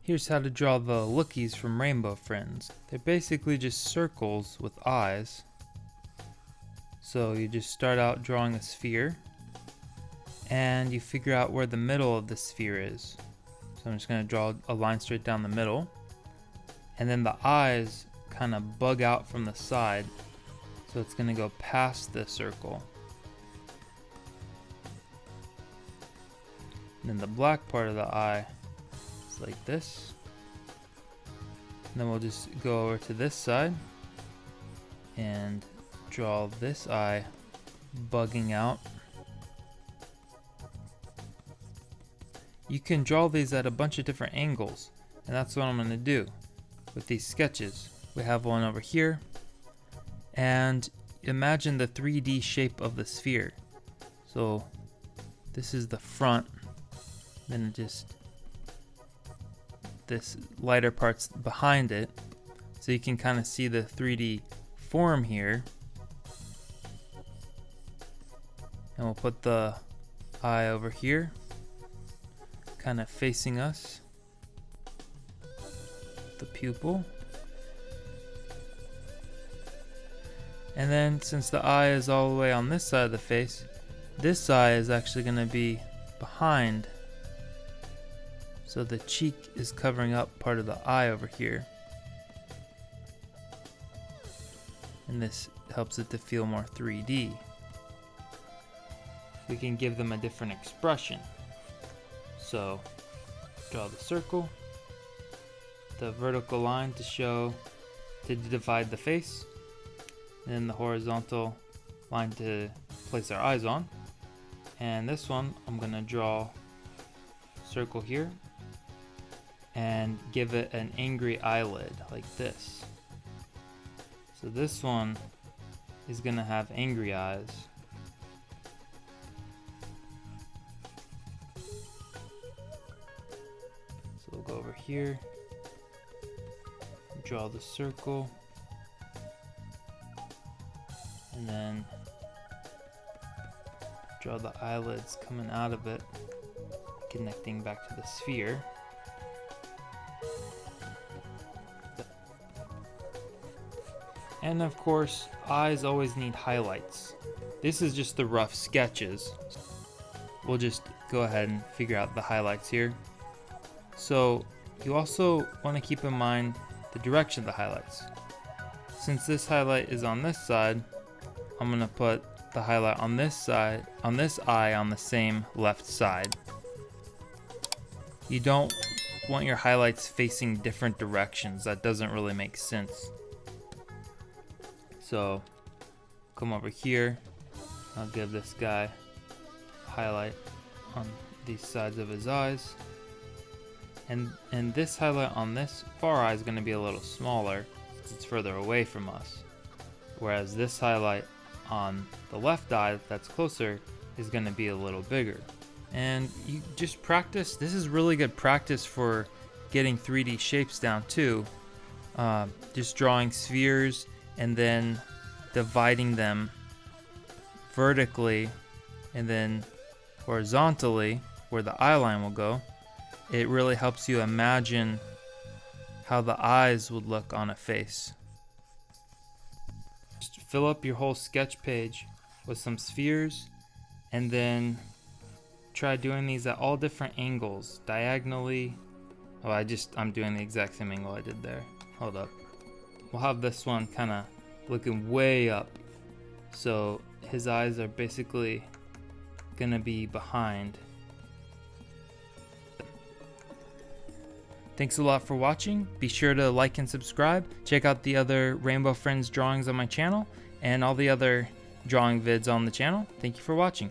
Here's how to draw the Lookies from Rainbow Friends. They're basically just circles with eyes. So you just start out drawing a sphere, and you figure out where the middle of the sphere is. So I'm just going to draw a line straight down the middle, and then the eyes kind of bug out from the side, so it's going to go past the circle. And then the black part of the eye is like this. And then we'll just go over to this side and draw this eye bugging out. You can draw these at a bunch of different angles, and that's what I'm going to do with these sketches. We have one over here, and imagine the 3D shape of the sphere. So this is the front, then just this lighter part's behind it, so you can kind of see the 3D form here. And we'll put the eye over here, kind of facing us, the pupil. And then since the eye is all the way on this side of the face, this eye is actually going to be behind. So the cheek is covering up part of the eye over here. And this helps it to feel more 3D. We can give them a different expression. So draw the circle, the vertical line to divide the face, and then the horizontal line to place our eyes on. And this one, I'm gonna draw a circle here and give it an angry eyelid like this. So this one is gonna have angry eyes. So we'll go over here, draw the circle, and then draw the eyelids coming out of it, connecting back to the sphere. And of course, eyes always need highlights. This is just the rough sketches. We'll just go ahead and figure out the highlights here. So you also want to keep in mind the direction of the highlights. Since this highlight is on this side, I'm going to put the highlight on this side, on this eye on the same left side. You don't want your highlights facing different directions. That doesn't really make sense. So come over here, I'll give this guy a highlight on these sides of his eyes. And this highlight on this far eye is going to be a little smaller since it's further away from us. Whereas this highlight on the left eye that's closer is going to be a little bigger. And you just practice. This is really good practice for getting 3D shapes down too. Just drawing spheres and then dividing them vertically and then horizontally where the eye line will go. It really helps you imagine how the eyes would look on a face. Just fill up your whole sketch page with some spheres, and then try doing these at all different angles, diagonally. Oh, I'm doing the exact same angle I did there. Hold up. We'll have this one kind of looking way up. So his eyes are basically gonna be behind. Thanks a lot for watching. Be sure to like and subscribe. Check out the other Rainbow Friends drawings on my channel and all the other drawing vids on the channel. Thank you for watching.